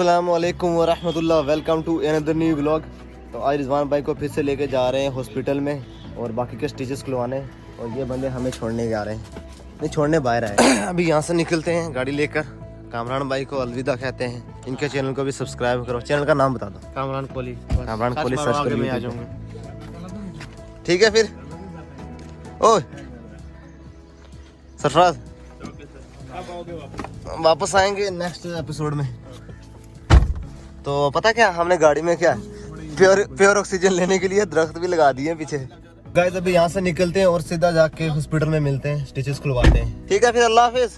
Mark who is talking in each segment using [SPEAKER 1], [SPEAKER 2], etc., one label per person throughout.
[SPEAKER 1] अस्सलामुअलैकुम वरहमतुल्लाह। Welcome to another new vlog. तो आज रिजवान भाई को फिर से लेके जा रहे हैं हॉस्पिटल में और बाकी के स्टिचेस खुलवाने, और ये बंदे हमें छोड़ने जा रहे हैं, नहीं छोड़ने बाहर आए। अभी यहाँ से निकलते हैं गाड़ी लेकर। कामरान भाई को अलविदा कहते हैं। इनके चैनल को भी सब्सक्राइब करो। चैनल का नाम बता दो।
[SPEAKER 2] कामरान कोहली।
[SPEAKER 1] कामरान कोहली सर्च
[SPEAKER 2] आगे में आ
[SPEAKER 1] कर।
[SPEAKER 2] जाऊंगा।
[SPEAKER 1] ठीक है फिर। ओ सरफराज, वापस आएंगे नेक्स्ट एपिसोड में। तो पता क्या, हमने गाड़ी में क्या प्योर ऑक्सीजन लेने के लिए दरख्त भी लगा दिए पीछे। गाइस अभी यहाँ से निकलते हैं और सीधा जाके हॉस्पिटल में मिलते हैं, स्टिचेस खुलवाते हैं। ठीक है फिर, अल्लाह हाफिज।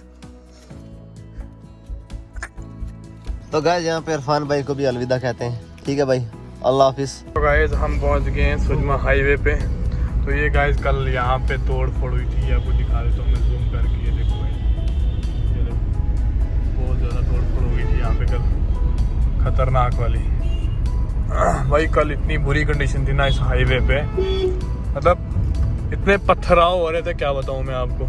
[SPEAKER 1] तो गाइस यहाँ पे इरफान भाई को भी अलविदा कहते हैं। ठीक है भाई, अल्लाह हाफिज।
[SPEAKER 3] तो गाइस हम पहुंच गए हैं सुजमा हाईवे पे। तो ये गाइस कल यहाँ पे तोड़ फोड़ हुई थी, आपको दिखा देता हूँ मैं जूम करके। ये देखो भाई, ये देखो बहुत ज़्यादा तोड़ फोड़ हुई थी यहाँ पे कल, खतरनाक वाली। भाई कल इतनी बुरी कंडीशन थी ना इस हाईवे पे, मतलब इतने पत्थराव हो रहे थे, क्या बताऊँ मैं आपको।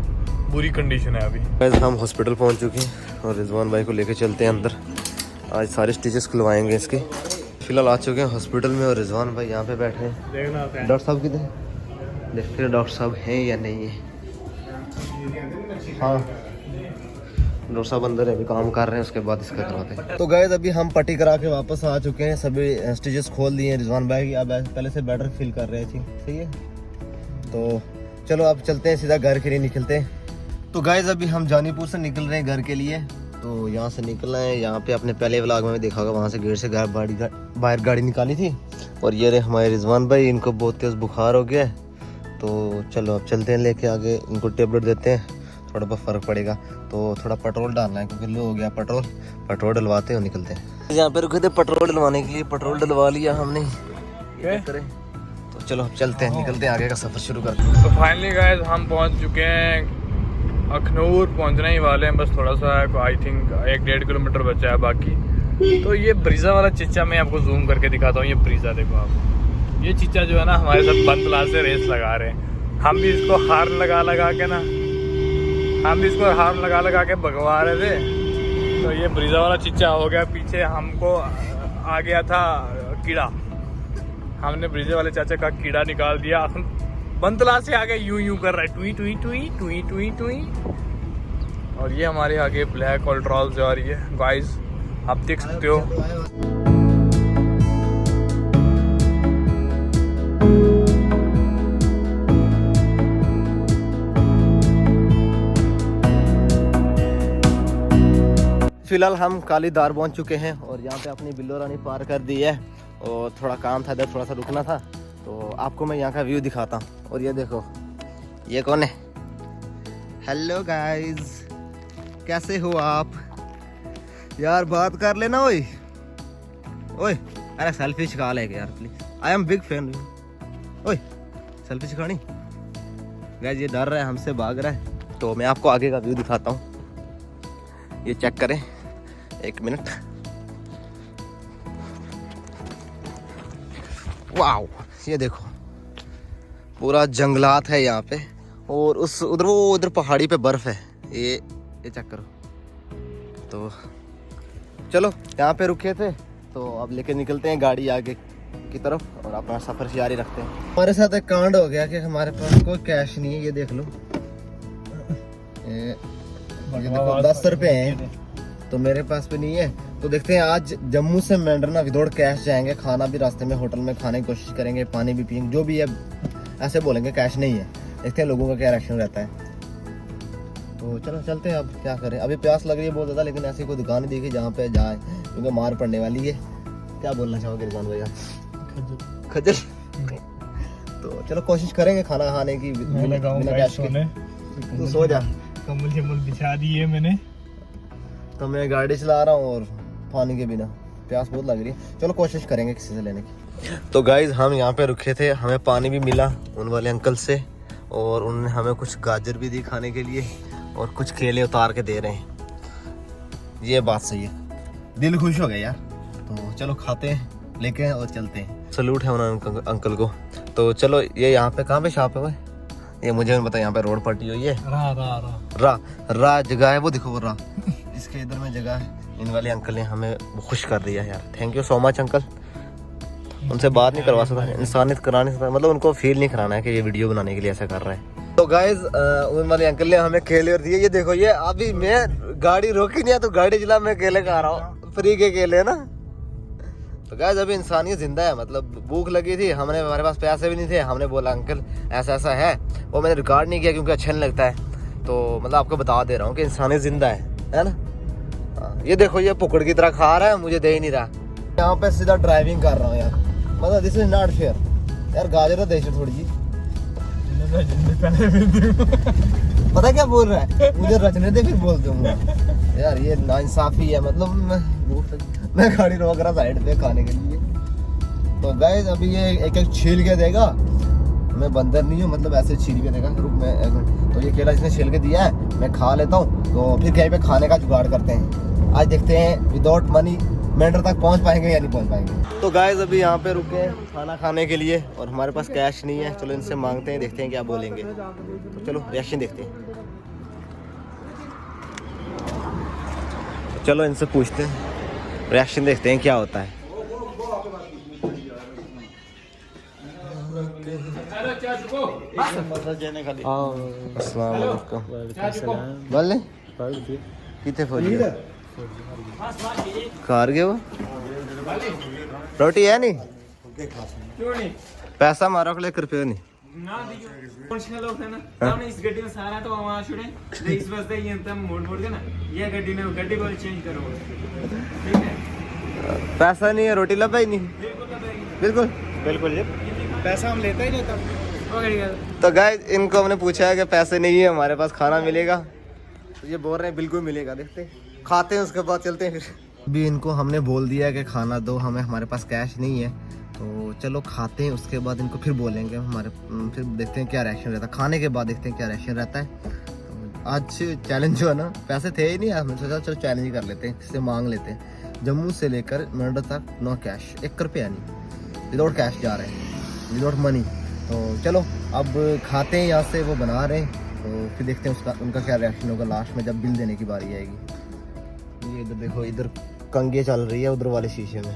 [SPEAKER 3] बुरी कंडीशन है अभी।
[SPEAKER 1] गाइस हम हॉस्पिटल पहुँच चुके हैं और रिजवान भाई को लेके चलते हैं अंदर। आज सारे स्टिचेस खुलवाएंगे इसके। फिलहाल आ चुके हैं हॉस्पिटल में और रिजवान भाई यहाँ पे बैठे हैं।
[SPEAKER 3] देखना
[SPEAKER 1] डॉक्टर साहब किधर, देखते हैं डॉक्टर साहब हैं या नहीं है। हाँ डॉक्टर साहब अंदर है, अभी काम कर रहे हैं, उसके बाद इसका करवाते हैं। तो गाइस अभी हम पट्टी करा के वापस आ चुके हैं। सभी स्टिचेस खोल दिए हैं। रिजवान भाई की अब पहले से बेटर फील कर रहे थे। सही है, तो चलो अब चलते हैं सीधा घर के लिए निकलते हैं। तो गाइस अभी हम जानीपुर से निकल रहे हैं घर के लिए। तो यहाँ से निकलना है। यहाँ पे अपने पहले व्लॉग में देखा होगा, वहाँ से गेट से बाहर गाड़ी निकाली थी। और ये रहे हमारे रिजवान भाई, इनको बहुत तेज़ बुखार हो गया है। तो चलो अब चलते हैं लेके आगे, इनको टेबलेट देते हैं, थोड़ा बहुत फ़र्क पड़ेगा। तो थोड़ा पेट्रोल डालना है क्योंकि लो हो गया पेट्रोल डलवाते हैं और निकलते हैं। यहाँ पे रुके थे पेट्रोल डलवाने के लिए, पेट्रोल डलवा लिया हमने। क्या करें, तो चलो अब चलते हैं, निकलते हैं, आगे का सफ़र शुरू करते हैं।
[SPEAKER 3] तो फाइनली गाइस हम पहुंच चुके हैं अखनूर, पहुंचने ही वाले हैं। बस थोड़ा सा आई थिंक 1-1.5 किलोमीटर बचा है बाकी। तो ये ब्रीजा वाला चिच्चा मैं आपको जूम करके दिखाता हूँ। ये ब्रीजा देखो आप, ये चिच्चा जो है ना हमारे साथ बंतला से रेस लगा रहे हैं। हम भी इसको हार्न लगा के भगवा रहे थे। तो ये ब्रीजा वाला चिच्चा हो गया पीछे, हमको आ गया था कीड़ा। हमने ब्रीजे वाले चाचा का कीड़ा निकाल दिया। बंतला से आगे यूं कर रहा है, टुई टुई टुई टुई टुई टुई। और ये हमारे आगे ब्लैक ऑल्ट्रॉल जा रही है गाइस, आप देख सकते हो।
[SPEAKER 1] फिलहाल हम कालीदार पहुंच चुके हैं और यहाँ पे अपनी बिल्लो रानी पार कर दी है। और थोड़ा काम था इधर, थोड़ा सा रुकना था, तो आपको मैं यहाँ का व्यू दिखाता हूँ। और ये देखो, ये कौन है? हेलो गाइस, कैसे हो आप? यार बात कर लेना। ओए ओए, अरे सेल्फी छिका लेके यार please, I am big fan. ओए सेल्फी छिकानी। गाइस ये डर रहा है हमसे, भाग रहा है। तो मैं आपको आगे का व्यू दिखाता हूँ, ये चेक करें, 1 मिनट। वाओ, ये देखो पूरा जंगलात है यहाँ पे। और उस उधर पहाड़ी पे बर्फ है। ये चेक करो। तो चलो यहाँ पे रुके थे, तो अब लेके निकलते हैं गाड़ी आगे की तरफ और अपना सफर जारी रखते हैं। हमारे साथ एक कांड हो गया कि हमारे पास कोई कैश नहीं है। ये देख लो, ये देखो 10 रुपए हैं, तो मेरे पास भी नहीं है। तो देखते हैं आज जम्मू से मैंडरना विदाउट कैश जाएंगे। खाना भी रास्ते में होटल में खाने की कोशिश करेंगे, पानी भी पियेंगे, जो भी है ऐसे बोलेंगे कैश नहीं है। देखते हैं लोगों का क्या रिएक्शन रहता है। तो चलो चलते हैं, अब क्या करें। अभी प्यास लग रही है बहुत ज़्यादा, लेकिन ऐसी कोई दुकान नहीं देखी जहाँ पे जाए, क्योंकि मार पड़ने वाली है। क्या बोलना चाहोगे रिजवान भैया? खजल। तो चलो कोशिश करेंगे खाना खाने की बिना कैश के। तू सो जा,
[SPEAKER 3] कम्बल शम्बल बिछा दी है मैंने।
[SPEAKER 1] तो मैं गाड़ी चला रहा हूँ और पानी के बिना प्यास बहुत लग रही है। चलो कोशिश करेंगे किसी से लेने की। तो गाइज हम यहाँ पे रुके थे, हमें पानी भी मिला उन वाले अंकल से, और उन्होंने हमें कुछ गाजर भी दी खाने के लिए और कुछ केले उतार के दे रहे हैं। ये बात सही है, दिल खुश हो गया यार। तो चलो खाते हैं लेके और चलते हैं। सलूट है उन्होंने अंकल को। तो चलो, ये यहाँ पे कहाँ पे शॉप है? ये मुझे नहीं पता, यहाँ पे रोड पट्टी हुई है। रा जगह है वो, देखो वो रा इसके इधर में जगह है। इन वाले अंकल ने हमें खुश कर दिया यार, thank you so much uncle. उनसे बात नहीं करवा सकता, इंसानियत कराने सकता, मतलब उनको फील नहीं कराना है कि ये वीडियो बनाने के लिए ऐसा कर रहा है। तो गाइज उन वाले अंकल ने हमें केले और दिए। ये देखो, ये अभी मैं गाड़ी रोकी नहीं है तो गाड़ी चला, मैं केले खा रहा हूँ, फ्री के केले ना। तो गाइज अभी इंसानियत जिंदा है, मतलब भूख लगी थी, हमारे पास पैसे भी नहीं थे, हमने बोला अंकल ऐसा ऐसा है, वो मैंने रिकॉर्ड नहीं किया क्योंकि अच्छा नहीं लगता है, तो मतलब आपको बता दे रहा हूँ कि इंसानियत जिंदा है ना। ये देखो, ये पुकड़ की तरह खा रहा है, मुझे दे ही नहीं रहा। यहाँ पे सीधा ड्राइविंग कर रहा हूँ यार, मतलब दिस इज नॉट फेयर यार। गाजर तो देश थोड़ी जी, पता क्या बोल रहा है, मुझे रचने दे फिर बोल दूंगा यार, ये नाइंसाफी है। मतलब मैं गाड़ी रोक रहा साइड पे खाने के लिए। तो गाइस अभी ये एक एक छील के देगा, मैं बंदर नहीं हूँ, मतलब ऐसे छील के देगा। रुक मैं एक मिनट, तो ये केला जिसने छील के दिया है मैं खा लेता हूँ, तो फिर कहीं पे खाने का जुगाड़ करते हैं। आज देखते हैं विदाउट मनी मेंढर तक पहुंच पाएंगे या नहीं पहुंच पाएंगे। तो गाइस अभी यहाँ पे रुके हैं खाना खाने के लिए और हमारे पास कैश नहीं है, चलो इनसे मांगते हैं, देखते हैं क्या बोलेंगे। तो चलो रिएक्शन देखते हैं, चलो इनसे पूछते हैं, रिएक्शन देखते हैं क्या होता है। अस्सलाम वालेकुम। बोले कितने फौजी कार गए वो रोटी है नहीं,
[SPEAKER 2] क्यों नहीं
[SPEAKER 1] पैसा मारो को 1 रुपया नहीं
[SPEAKER 2] ना दियो कुछ लोग है ना हमने इस गड्डी में सारा तो वहां छोड़े ले इस वास्ते ये तम मोड़ मोड़ के ना ये गड्डी ने गड्डी को चेंज करो, ठीक है।
[SPEAKER 1] पैसा नहीं है, रोटी लगा ही नहीं। बिल्कुल
[SPEAKER 2] बिल्कुल जी, पैसा हम लेते ही नहीं तब।
[SPEAKER 1] तो गाइस इनको हमने पूछा है कि पैसे नहीं है हमारे पास, खाना मिलेगा? तो ये बोल रहे हैं बिल्कुल मिलेगा, देखते हैं खाते हैं उसके बाद चलते हैं फिर। अभी इनको हमने बोल दिया है कि खाना दो हमें, हमारे पास कैश नहीं है, तो चलो खाते हैं, उसके बाद इनको फिर बोलेंगे हमारे, फिर देखते हैं क्या रिएक्शन रहता है। खाने के बाद देखते हैं क्या रिएक्शन रहता है। तो आज चैलेंज जो है ना, पैसे थे ही नहीं, हमने सोचा चलो चैलेंज ही कर लेते हैं, किससे मांग लेते हैं। जम्मू से लेकर मेरठ तक नो कैश, 1 रुपया नहीं, विदाउट कैश जा रहे हैं, विदाउट मनी। तो चलो अब खाते हैं, यहाँ से वो बना रहे हैं, तो फिर देखते हैं उनका क्या रिएक्शन होगा लास्ट में जब बिल देने की बारी आएगी। ये इधर देखो, इधर कंगे चल रही है उधर वाले शीशे में।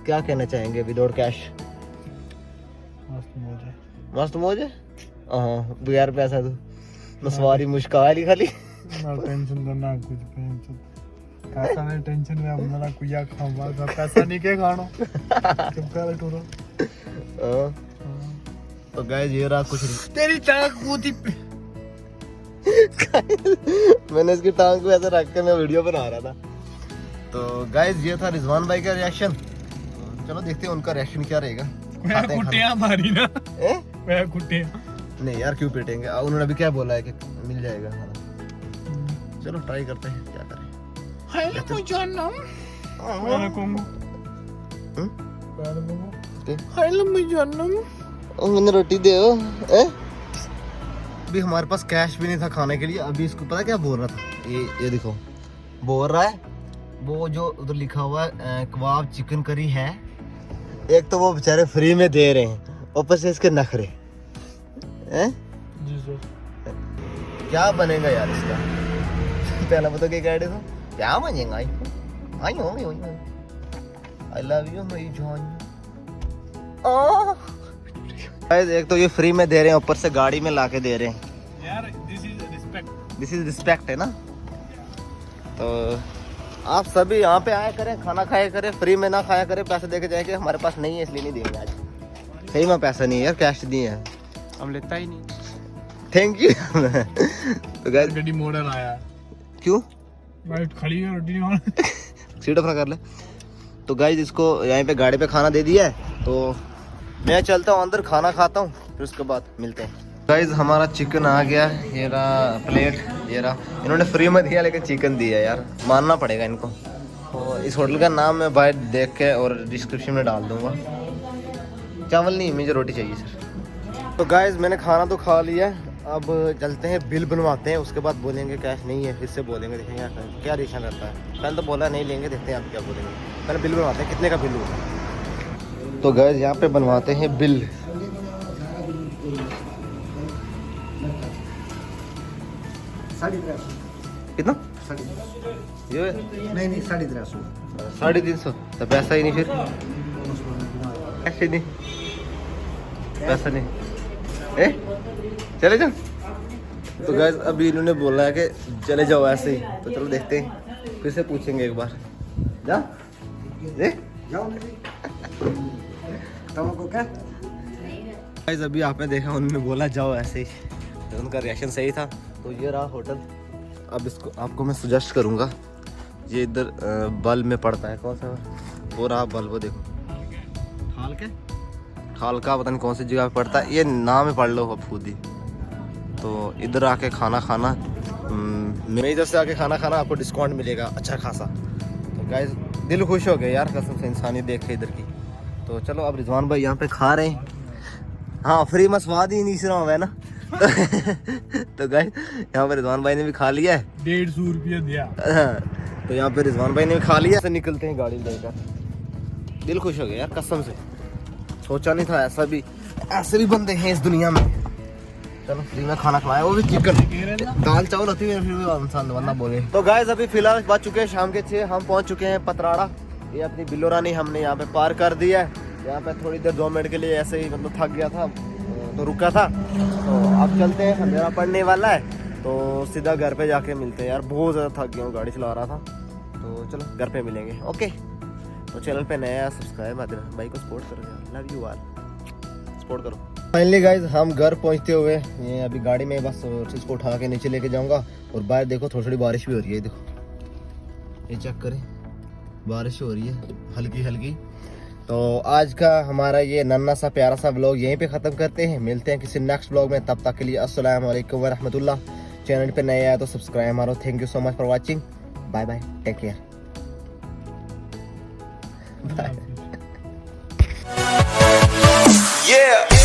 [SPEAKER 1] क्या कहना चाहेंगे विदाउट कैश? मस्त मौज है। हाँ बगैर पैसा तो नसवारी मुश्किल है खाली
[SPEAKER 3] ना टेंशन तो ना कुछ पैसा नहीं, टेंशन में अपना कुया खाऊंगा, पैसा नहीं के खानो चुप कर टूरो।
[SPEAKER 1] तो गाइस ये रहा कुछ
[SPEAKER 3] तेरी टांग कूदी
[SPEAKER 1] मैंने इसकी टांग को ऐसे रख के मैं वीडियो बना रहा था। तो गाइस ये था रिजवान भाई का रिएक्शन, चलो देखते हैं उनका रिएक्शन क्या रहेगा।
[SPEAKER 3] कुटिया मारी ना मैं कुटिया
[SPEAKER 1] नहीं यार, क्यों पीटेंगे, उन्होंने अभी क्या बोला है कि मिल जाएगा खाना। चलो ट्राई करते हैं क्या करें। मैंने रोटी दे अभी हमारे पास कैश भी नहीं था खाने के लिए। अभी इसको पता क्या बोल रहा था, ये देखो बोल रहा है, वो जो उधर लिखा हुआ है कबाब चिकन करी है, एक तो वो बेचारे फ्री में दे रहे हैं, ऊपर से इसके नखरे हैं। क्या बनेगा यार इसका पहला बता क्या कह रहे थे, क्या बनेगा? आई लव यू माय जान। एक तो ये फ्री में दे रहे हैं, ऊपर से गाड़ी में लाके दे रहे हैं
[SPEAKER 3] यार। दिस इज
[SPEAKER 1] रिस्पेक्ट है ना। तो आप सभी यहाँ पे आया करें, खाना खाया करें, फ्री में ना खाया करें, पैसे देके जाएंगे। हमारे पास नहीं है इसलिए नहीं देंगे आज, सही में पैसा नहीं है यार, कैश दिए हैं
[SPEAKER 2] हम लेता ही नहीं।
[SPEAKER 1] Thank you. तो गाइस
[SPEAKER 3] गड्डी मॉडल आया
[SPEAKER 1] क्यों
[SPEAKER 3] मैं खड़ी है रोटी नहीं
[SPEAKER 1] सीट अपना कर ले। तो गाइस इसको यहाँ पे गाड़ी पे खाना दे दिया है, तो मैं चलता हूँ अंदर, खाना खाता हूँ, फिर उसके बाद मिलते हैं। गाइस हमारा चिकन आ गया, ये रहा प्लेट, ये रहा। इन्होंने फ्री में दिया लेकिन चिकन दिया यार, मानना पड़ेगा इनको। तो इस होटल का नाम मैं बाहर देख के और डिस्क्रिप्शन में डाल दूंगा। चावल नहीं, मुझे रोटी चाहिए सर। तो गाइस मैंने खाना तो खा लिया, अब चलते हैं बिल बनवाते हैं, उसके बाद बोलेंगे कैश नहीं है, फिर से बोलेंगे, देखेंगे क्या रिएक्शन रहता है। पहले तो बोला नहीं लेंगे, देखते हैं आप क्या बोलेंगे। पहले बिल बनवाते हैं, कितने का बिल हुआ। तो गाइस यहाँ पे बनवाते हैं बिल। कितना? ये
[SPEAKER 4] नहीं 350
[SPEAKER 1] 350 तो पैसा ही नहीं फिर ऐसे नहीं पैसा नहीं ए चले जाओ। तो गाइस अभी इन्होंने बोला है कि चले जाओ ऐसे ही, तो चलो देखते हैं, फिर से पूछेंगे एक बार। जा ए
[SPEAKER 4] जाओ तुमको क्या
[SPEAKER 1] गाइस अभी आपने देखा उन्होंने बोला जाओ ऐसे ही, तो उनका रिएक्शन सही था। तो ये रहा होटल। अब इसको आपको मैं सजेस्ट करूँगा, ये इधर बल्ब में पड़ता है, कौन सा वो रहा बल्ब, वो देखो खाल का पता नहीं कौन सी जगह पे पड़ता है, ये नाम में पढ़ लो अब खुद ही। तो इधर आके खाना खाना, मेरे इधर से आके खाना खाना आपको डिस्काउंट मिलेगा अच्छा खासा। तो गाइस दिल खुश हो गया यार कसम से इंसानियत देख के इधर की। तो चलो अब रिजवान भाई यहाँ पे खा रहे हैं। हाँ फ्री में स्वाद ही नहीं रहा है ना। तो गाइस यहाँ पे रिजवान भाई ने भी खा लिया है,
[SPEAKER 3] 150 रुपया दिया।
[SPEAKER 1] तो यहाँ पे रिजवान भाई ने भी खा लिया। निकलते हैं गाड़ी लेकर, दिल खुश हो गया यार कसम से, सोचा नहीं था ऐसे भी बंदे हैं इस दुनिया में। चलो फ्री में खाना खिलाया, वो भी चिकन दाल चावल होती है फिर भी इंसान वरना बोले। तो गाइस अभी फिलहाल बज चुके हैं शाम के 6, हम पहुंच चुके हैं पतराड़ा। ये अपनी बिल्लो रानी हमने यहाँ पे पार कर दिया है। यहाँ पे थोड़ी देर 2 मिनट के लिए ऐसे ही मतलब थक गया था तो रुका था। तो अब चलते हैं, अंधेरा पड़ने वाला है तो सीधा घर पे जाके मिलते हैं यार, बहुत ज़्यादा थक गया हूँ, गाड़ी चला रहा था। तो चलो घर पे मिलेंगे। ओके तो चैनल पे नया सब्सक्राइब भाई को सपोर्ट करो, लव यू ऑल, सपोर्ट करो। फाइनली गाइज हम घर पहुंचते हुए, ये अभी गाड़ी में बस इसको उठा के नीचे लेके जाऊंगा। और बाहर देखो थोड़ी थोड़ी बारिश भी हो रही है, देखो ये चेक करें, बारिश हो रही है हल्की हल्की। तो आज का हमारा ये नन्ना सा प्यारा सा व्लॉग यहीं पे ख़त्म करते हैं, मिलते हैं किसी नेक्स्ट व्लॉग में, तब तक के लिए अस्सलाम वालेकुम व रहमतुल्लाह। चैनल पे नए आए तो सब्सक्राइब मारो। Thank you so much for watching, bye bye, take care, bye.
[SPEAKER 5] Yeah.